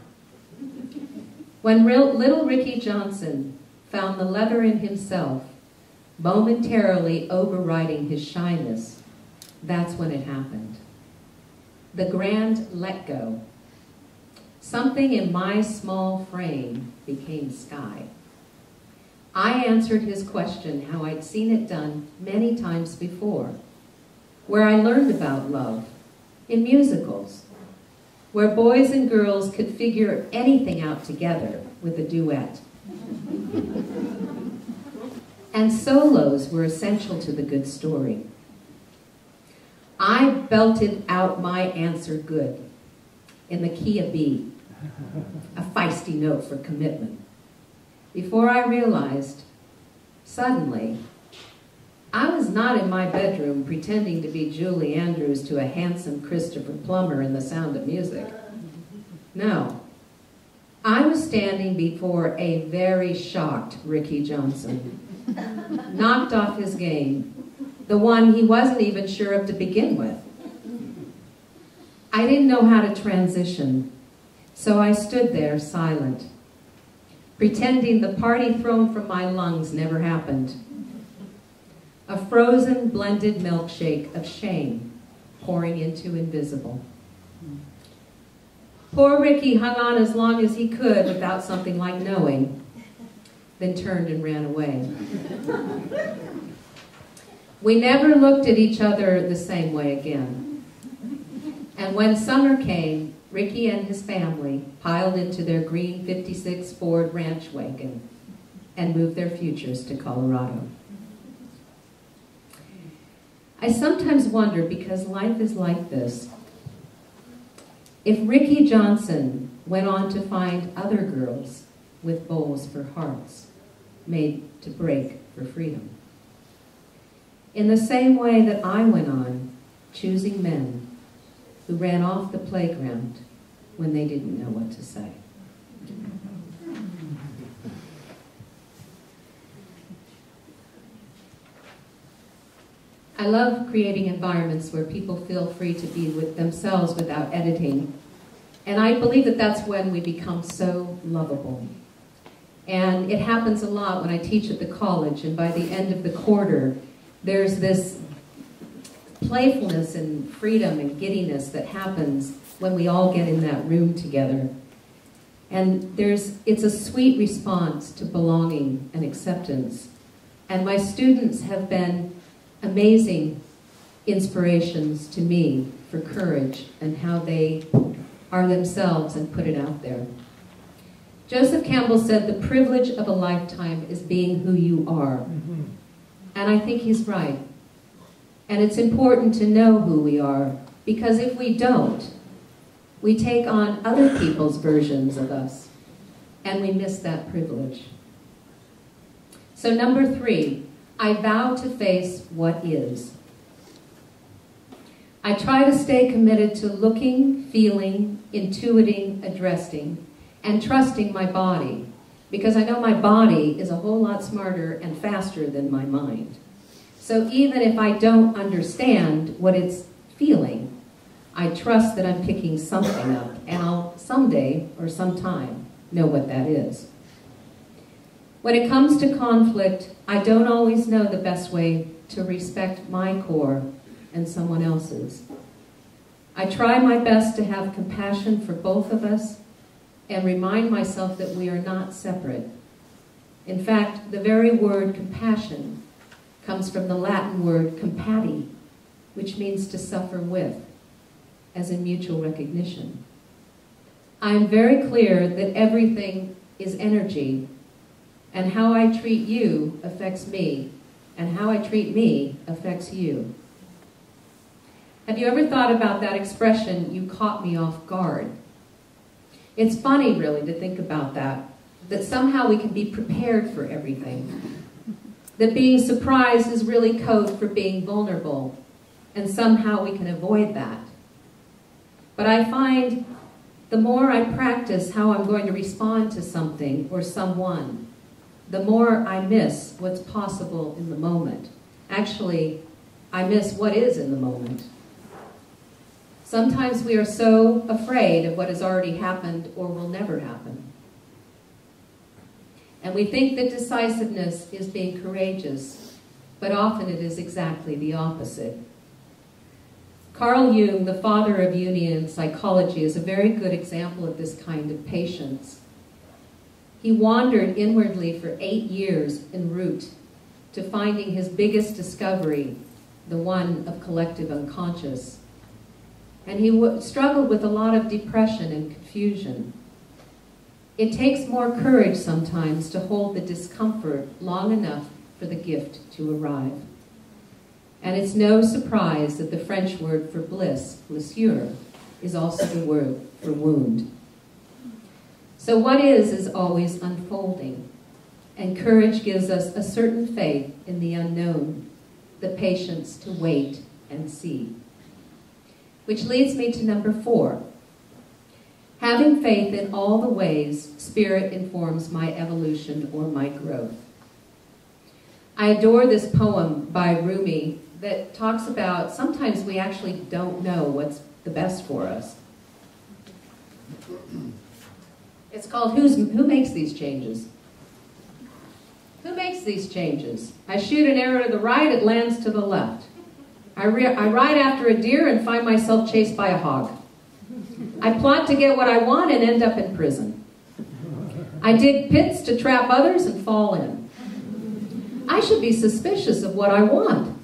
When little Ricky Johnson found the leather in himself, momentarily overriding his shyness, that's when it happened. The grand let go. Something in my small frame became sky. I answered his question how I'd seen it done many times before, where I learned about love, in musicals, where boys and girls could figure anything out together with a duet. And solos were essential to the good story. I belted out my answer good, in the key of B, a feisty note for commitment, before I realized, suddenly, I was not in my bedroom pretending to be Julie Andrews to a handsome Christopher Plummer in The Sound of Music. No, I was standing before a very shocked Ricky Johnson, knocked off his game, the one he wasn't even sure of to begin with. I didn't know how to transition, so I stood there silent, pretending the party thrown from my lungs never happened. A frozen, blended milkshake of shame pouring into invisible. Poor Ricky hung on as long as he could without something like knowing, then turned and ran away. We never looked at each other the same way again. And when summer came, Ricky and his family piled into their green '56 Ford ranch wagon and moved their futures to Colorado. I sometimes wonder, because life is like this, if Ricky Johnson went on to find other girls with bowls for hearts made to break for freedom, in the same way that I went on choosing men who ran off the playground when they didn't know what to say. I love creating environments where people feel free to be with themselves without editing. And I believe that that's when we become so lovable. And it happens a lot when I teach at the college, and by the end of the quarter, there's this playfulness and freedom and giddiness that happens when we all get in that room together. And it's a sweet response to belonging and acceptance. And my students have been amazing inspirations to me for courage and how they are themselves and put it out there. Joseph Campbell said, "The privilege of a lifetime is being who you are." Mm-hmm. And I think he's right. And it's important to know who we are, because if we don't, we take on other people's versions of us, and we miss that privilege. So number 3, I vow to face what is. I try to stay committed to looking, feeling, intuiting, addressing, and trusting my body, because I know my body is a whole lot smarter and faster than my mind. So even if I don't understand what it's feeling, I trust that I'm picking something up, and I'll someday or sometime know what that is. When it comes to conflict, I don't always know the best way to respect my core and someone else's. I try my best to have compassion for both of us and remind myself that we are not separate. In fact, the very word compassion comes from the Latin word compati, which means to suffer with, as in mutual recognition. I am very clear that everything is energy, and how I treat you affects me, and how I treat me affects you. Have you ever thought about that expression, "you caught me off guard"? It's funny, really, to think about that somehow we can be prepared for everything. That being surprised is really code for being vulnerable, and somehow we can avoid that. But I find the more I practice how I'm going to respond to something or someone, the more I miss what's possible in the moment. Actually, I miss what is in the moment. Sometimes we are so afraid of what has already happened or will never happen. And we think that decisiveness is being courageous, but often it is exactly the opposite. Carl Jung, the father of Jungian psychology, is a very good example of this kind of patience. He wandered inwardly for 8 years en route to finding his biggest discovery, the one of collective unconscious. and he struggled with a lot of depression and confusion. It takes more courage sometimes to hold the discomfort long enough for the gift to arrive. And it's no surprise that the French word for bliss, blessure, is also the word for wound. So what is always unfolding, and courage gives us a certain faith in the unknown, the patience to wait and see. Which leads me to number 4. Having faith in all the ways Spirit informs my evolution or my growth. I adore this poem by Rumi that talks about sometimes we actually don't know what's the best for us. It's called Who Makes These Changes? Who makes these changes? I shoot an arrow to the right, it lands to the left. I ride after a deer and find myself chased by a hog. I plot to get what I want and end up in prison. I dig pits to trap others and fall in. I should be suspicious of what I want.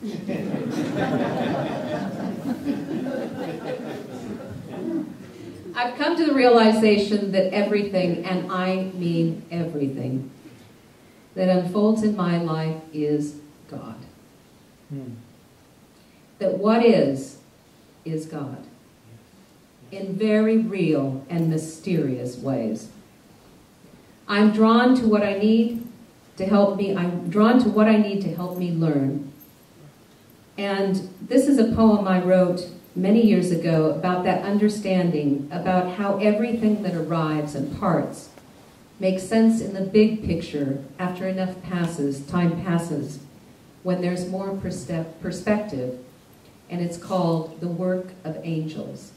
I've come to the realization that everything, and I mean everything, that unfolds in my life is God. That what is God. In very real and mysterious ways. I'm drawn to what I need to help me. I'm drawn to what I need to help me learn. And this is a poem I wrote many years ago about that understanding, about how everything that arrives in parts makes sense in the big picture after enough time passes, when there's more perspective, and it's called The Work of Angels.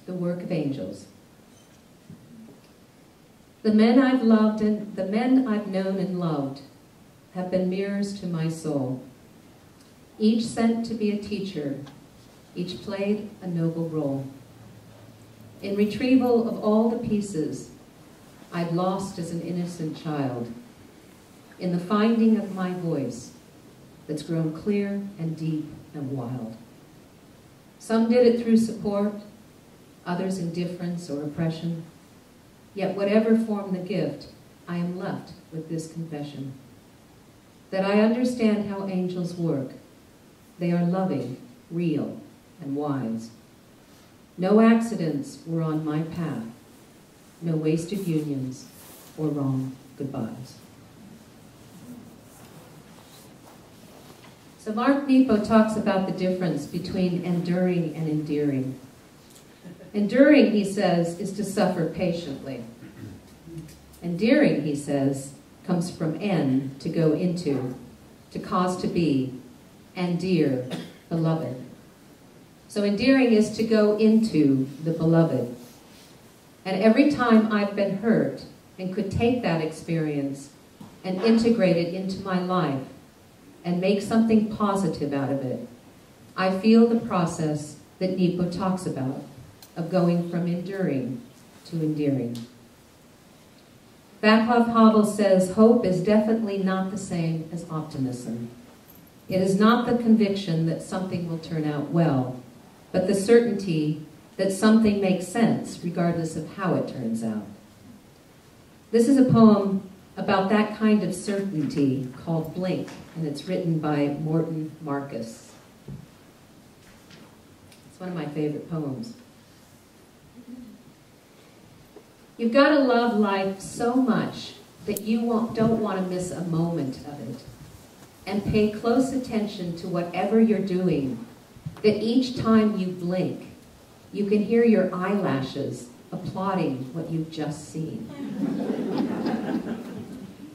The Work of Angels. The men I've loved and the men I've known and loved have been mirrors to my soul. Each sent to be a teacher, each played a noble role. In retrieval of all the pieces I'd lost as an innocent child, in the finding of my voice that's grown clear and deep and wild. Some did it through support, others indifference or oppression. Yet whatever form the gift, I am left with this confession, that I understand how angels work. They are loving, real, and wise. No accidents were on my path, no wasted unions or wrong goodbyes. So Mark Nepo talks about the difference between enduring and endearing. Enduring, he says, is to suffer patiently. Endearing, he says, comes from en, to go into, to cause to be, and dear, beloved. So endearing is to go into the beloved. And every time I've been hurt and could take that experience and integrate it into my life and make something positive out of it, I feel the process that Nepo talks about, of going from enduring to endearing. Václav Havel says, hope is definitely not the same as optimism. It is not the conviction that something will turn out well, but the certainty that something makes sense regardless of how it turns out. This is a poem about that kind of certainty called Blink, and it's written by Morton Marcus. It's one of my favorite poems. You've got to love life so much that you don't want to miss a moment of it, and pay close attention to whatever you're doing, that each time you blink, you can hear your eyelashes applauding what you've just seen.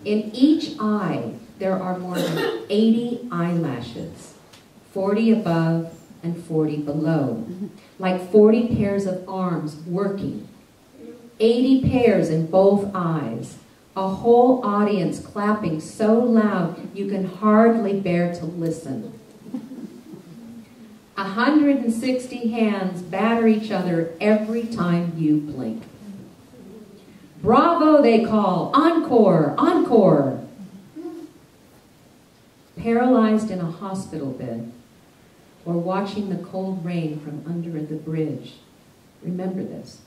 In each eye, there are more than 80 eyelashes, 40 above and 40 below, like 40 pairs of arms working, 80 pairs in both eyes, a whole audience clapping so loud you can hardly bear to listen. 160 hands batter each other every time you blink. Bravo, they call. Encore, encore. Paralyzed in a hospital bed, or watching the cold rain from under the bridge. Remember this.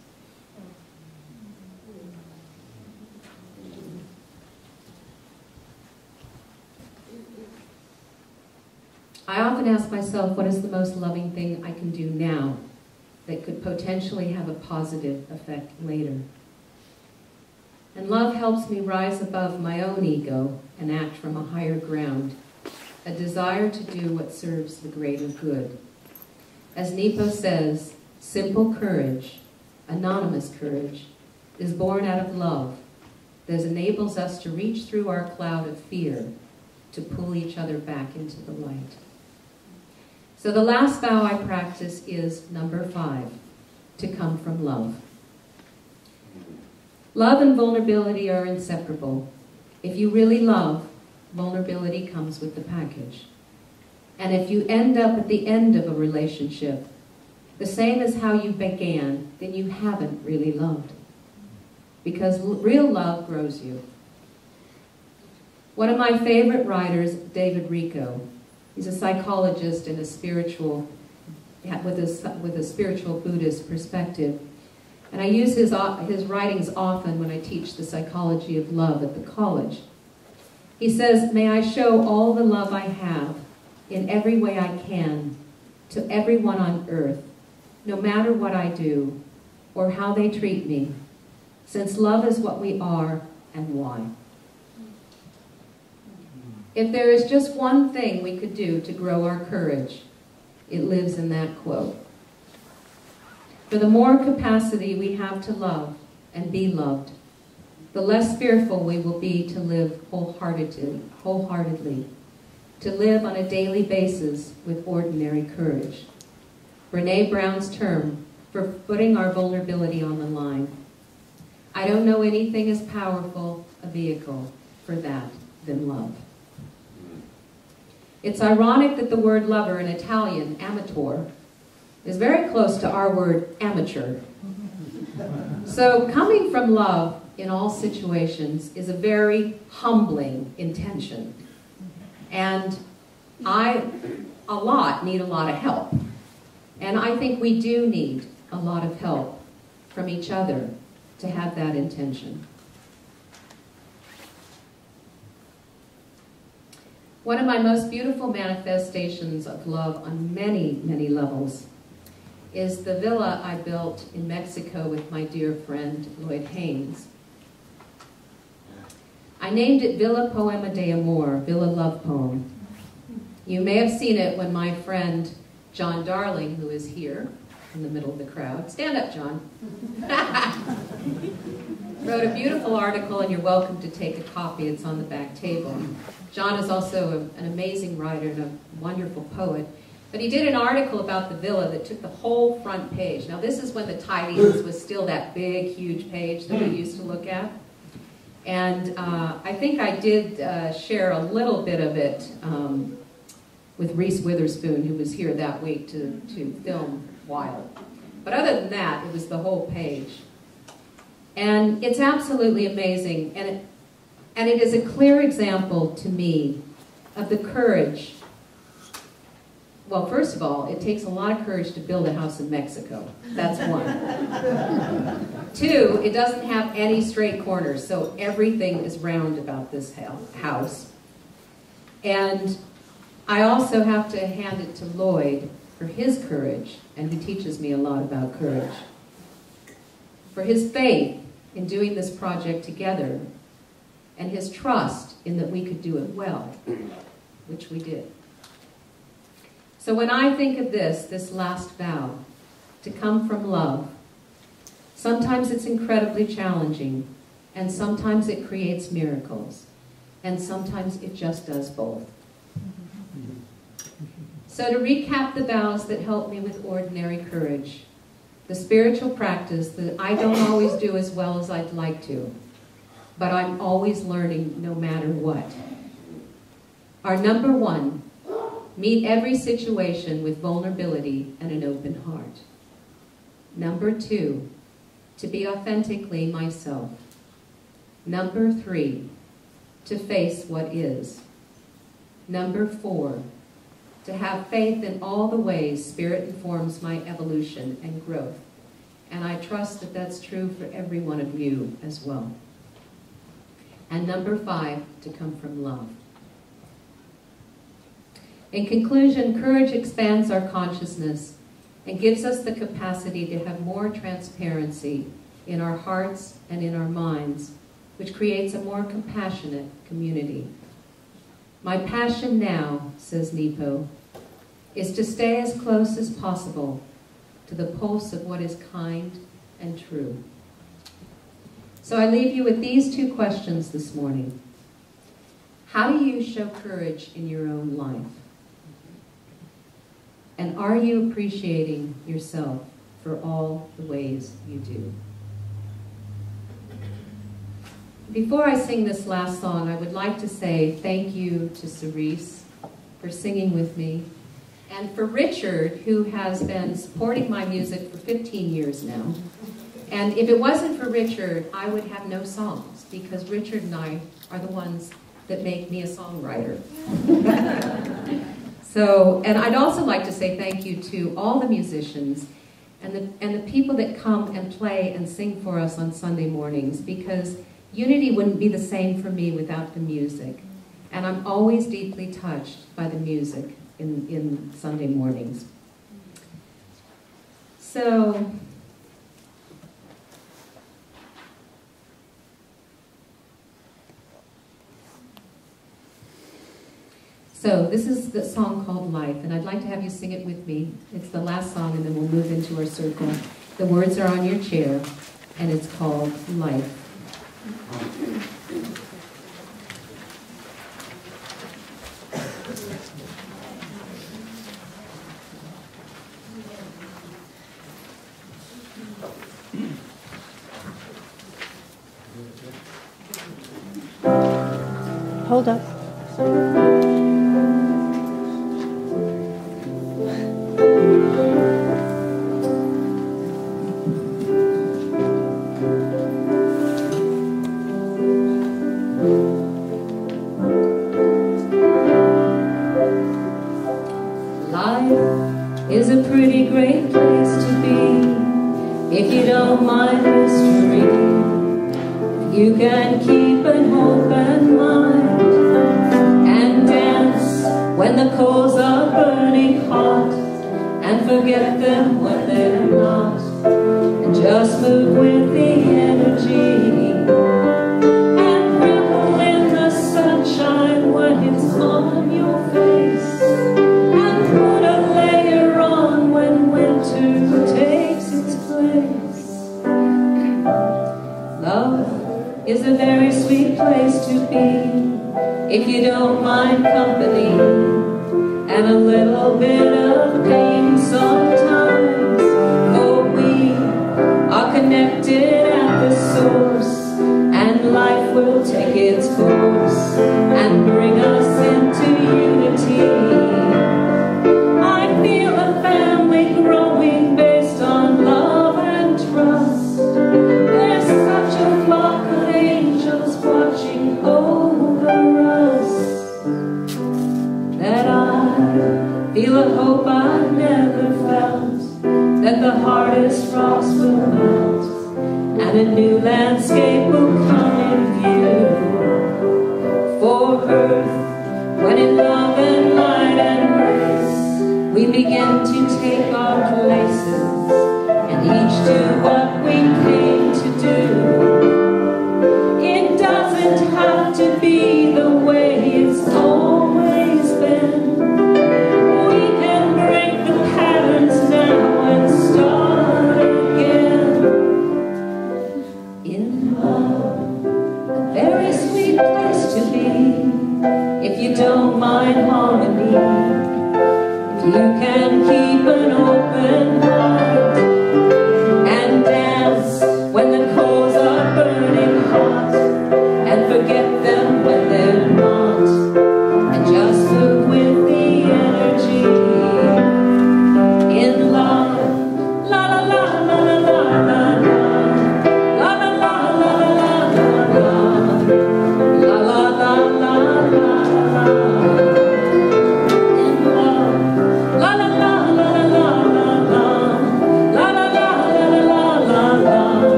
I often ask myself, what is the most loving thing I can do now that could potentially have a positive effect later? And love helps me rise above my own ego and act from a higher ground, a desire to do what serves the greater good. As Nepo says, simple courage, anonymous courage, is born out of love that enables us to reach through our cloud of fear to pull each other back into the light. So the last vow I practice is number 5, to come from love. Love and vulnerability are inseparable. If you really love, vulnerability comes with the package. And if you end up at the end of a relationship, the same as how you began, then you haven't really loved. Because real love grows you. One of my favorite writers, David Rico, he's a psychologist and a spiritual, with a spiritual Buddhist perspective. And I use his writings often when I teach the psychology of love at the college. He says, may I show all the love I have in every way I can to everyone on earth, no matter what I do or how they treat me, since love is what we are and why. If there is just one thing we could do to grow our courage, it lives in that quote. For the more capacity we have to love and be loved, the less fearful we will be to live wholeheartedly, to live on a daily basis with ordinary courage. Brené Brown's term for putting our vulnerability on the line. I don't know anything as powerful a vehicle for that than love. It's ironic that the word lover in Italian, amator, is very close to our word amateur. So coming from love in all situations is a very humbling intention. And I, a lot, need a lot of help. And I think we do need a lot of help from each other to have that intention. One of my most beautiful manifestations of love on many, many levels is the villa I built in Mexico with my dear friend Lloyd Haynes. I named it Villa Poema de Amor, Villa Love Poem. You may have seen it when my friend John Darling, who is here in the middle of the crowd, stand up, John, wrote a beautiful article, and you're welcome to take a copy. It's on the back table. John is also an amazing writer and a wonderful poet. But he did an article about the villa that took the whole front page. Now this is when the tidings was still that big, huge page that we used to look at. And I think I did share a little bit of it with Reese Witherspoon, who was here that week to film Wild. But other than that, it was the whole page. And it's absolutely amazing. And it is a clear example to me of the courage. Well, first of all, it takes a lot of courage to build a house in Mexico. That's one. 2, it doesn't have any straight corners, so everything is round about this house. And I also have to hand it to Lloyd for his courage, and he teaches me a lot about courage. For his faith in doing this project together, and his trust in that we could do it well, which we did. So when I think of this last vow, to come from love, sometimes it's incredibly challenging, and sometimes it creates miracles, and sometimes it just does both. So to recap the vows that help me with ordinary courage, the spiritual practice that I don't always do as well as I'd like to, but I'm always learning no matter what. Our number 1, Meet every situation with vulnerability and an open heart. Number 2, to be authentically myself. Number 3, to face what is. Number 4, to have faith in all the ways Spirit informs my evolution and growth. And I trust that that's true for every one of you as well. And number 5, to come from love. In conclusion, courage expands our consciousness and gives us the capacity to have more transparency in our hearts and in our minds, which creates a more compassionate community. My passion now, says Nepo, is to stay as close as possible to the pulse of what is kind and true. So I leave you with these 2 questions this morning. How do you show courage in your own life? And are you appreciating yourself for all the ways you do? Before I sing this last song, I would like to say thank you to Cerise for singing with me, and for Richard, who has been supporting my music for 15 years now. And if it wasn't for Richard, I would have no songs, because Richard and I are the ones that make me a songwriter. And I'd also like to say thank you to all the musicians and the people that come and play and sing for us on Sunday mornings, because Unity wouldn't be the same for me without the music. And I'm always deeply touched by the music in Sunday mornings. So this is the song called Life, and I'd like to have you sing it with me. It's the last song, and then we'll move into our circle. The words are on your chair, and it's called Life. Hold up. Life is a pretty great place to be if you don't mind mystery. You can keep an open mind and dance when the coals are burning hot, and forget them when they're not, and just move with the energy and revel in the sunshine when it's on your face, and put a layer on when winter takes its place. Love is a very sweet place to be if you don't mind company and a little bit of pain sometimes, for we are connected at the source, and life will take its course and bring us into unity. I feel a family growing based on love and trust. There's such a flock of angels watching over us that I feel a hope I've never felt, that the hardest frost will melt and a new landscape will come in view. For Earth, when in love and light and grace we begin to take our places and each do what we came to do, it doesn't have to be the way it's always been. We can break the patterns now and start again. In love, a very sweet place to be if you don't mind harmony, if you can keep an open heart and dance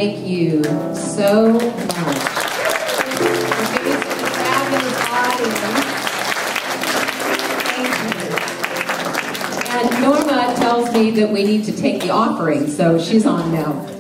Thank you so much. Give me some fabulous audience. Thank you. And Norma tells me that we need to take the offering, so she's on now.